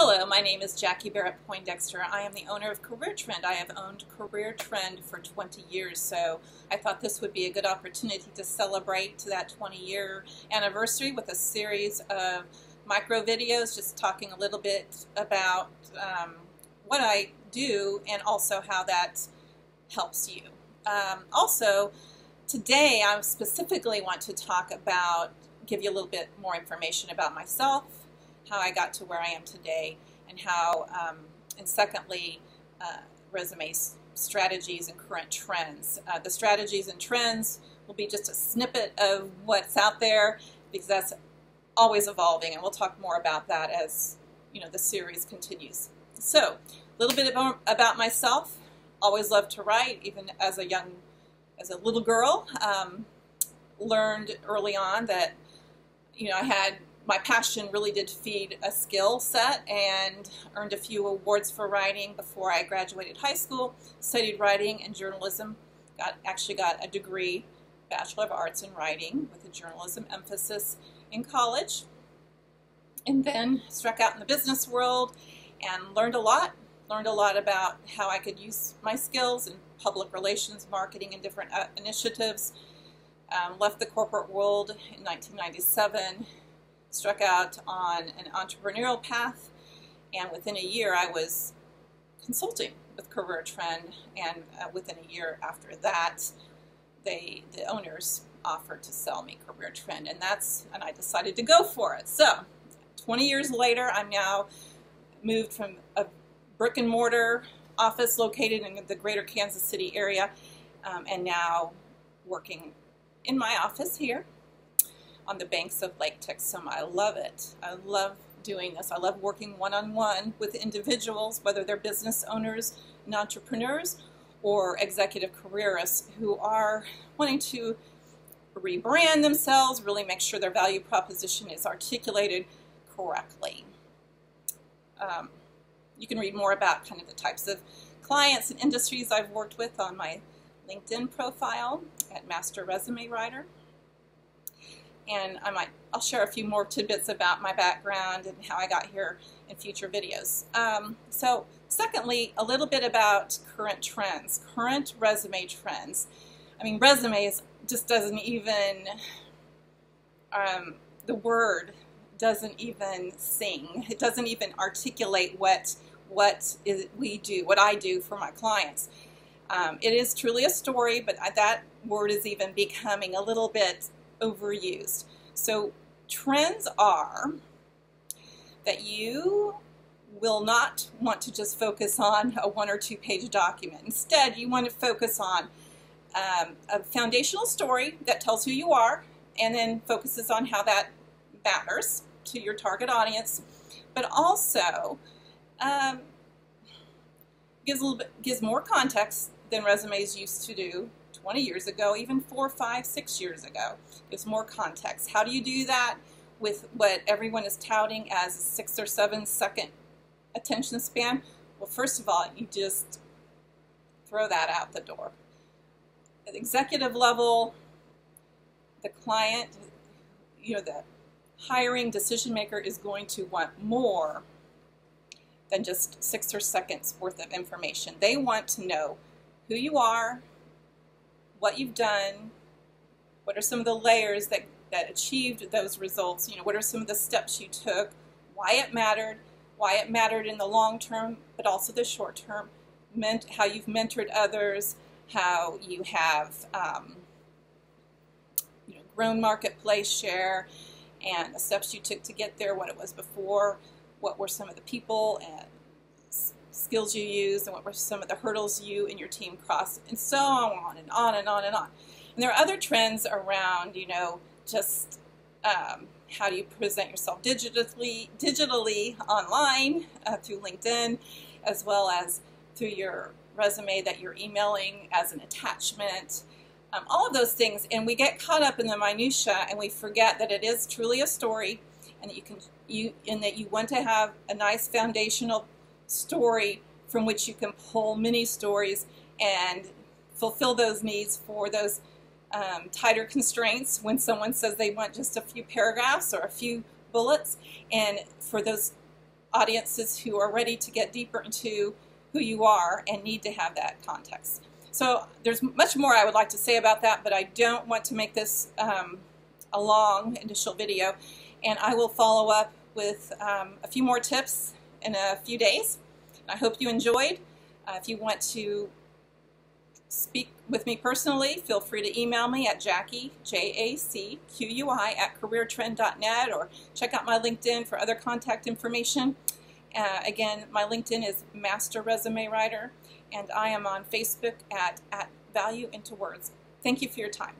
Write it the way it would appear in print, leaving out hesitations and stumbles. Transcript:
Hello, my name is Jacqui Barrett-Poindexter. I am the owner of CareerTrend. I have owned CareerTrend for 20 years, so I thought this would be a good opportunity to celebrate that 20-year anniversary with a series of micro videos, just talking a little bit about what I do and also how that helps you. Also, today I specifically want to give you a little bit more information about myself, how I got to where I am today, and how, and secondly, resume strategies and current trends. The strategies and trends will be just a snippet of what's out there because that's always evolving, and we'll talk more about that as the series continues. So, a little bit about myself. Always loved to write, even as a little girl. Learned early on that my passion really did feed a skill set, and earned a few awards for writing before I graduated high school. Studied writing and journalism. Actually got a degree, Bachelor of Arts in Writing, with a journalism emphasis in college. And then struck out in the business world and learned a lot. Learned a lot about how I could use my skills in public relations, marketing, and different initiatives. Left the corporate world in 1997. Struck out on an entrepreneurial path, and within a year I was consulting with CareerTrend, and within a year after that the owners offered to sell me CareerTrend, and I decided to go for it. So 20 years later, I'm now moved from a brick and mortar office located in the greater Kansas City area, and now working in my office here on the banks of Lake Texum. I love it. I love doing this. I love working one-on-one with individuals, whether they're business owners and entrepreneurs or executive careerists who are wanting to rebrand themselves, really make sure their value proposition is articulated correctly. You can read more about kind of the types of clients and industries I've worked with on my LinkedIn profile at Master Resume Writer. And I'll share a few more tidbits about my background and how I got here in future videos. So secondly, a little bit about current trends, current resume trends. I mean, resumes just doesn't even, the word doesn't even sing. It doesn't even articulate what I do for my clients. It is truly a story, but that word is even becoming a little bit overused. So trends are that you will not want to just focus on a 1 or 2 page document. Instead, you want to focus on a foundational story that tells who you are, and then focuses on how that matters to your target audience, but also gives more context than resumes used to do 20 years ago, even 4, 5, 6 years ago. Gives more context. How do you do that with what everyone is touting as a 6 or 7 second attention span? Well, first of all, you just throw that out the door. At the executive level, the client, the hiring decision maker is going to want more than just 6 or seconds worth of information. They want to know who you are, what you've done, what are some of the layers that achieved those results, what are some of the steps you took, why it mattered in the long term, but also the short term, how you've mentored others, how you have grown marketplace share, and the steps you took to get there, what it was before, what were some of the people and skills you used, and what were some of the hurdles you and your team crossed, and so on and on and on and on. And there are other trends around, just how do you present yourself digitally online through LinkedIn, as well as through your resume that you're emailing as an attachment. All of those things, and we get caught up in the minutia, and we forget that it is truly a story, and that you want to have a nice foundational story from which you can pull mini stories and fulfill those needs for those tighter constraints when someone says they want just a few paragraphs or a few bullets, and for those audiences who are ready to get deeper into who you are and need to have that context. So there's much more I would like to say about that, but I don't want to make this a long initial video, and I will follow up with a few more tips in a few days. I hope you enjoyed. If you want to speak with me personally, feel free to email me at Jacqui, Jacqui, at CareerTrend.net, or check out my LinkedIn for other contact information. Again, my LinkedIn is Master Resume Writer, and I am on Facebook at Value Into Words. Thank you for your time.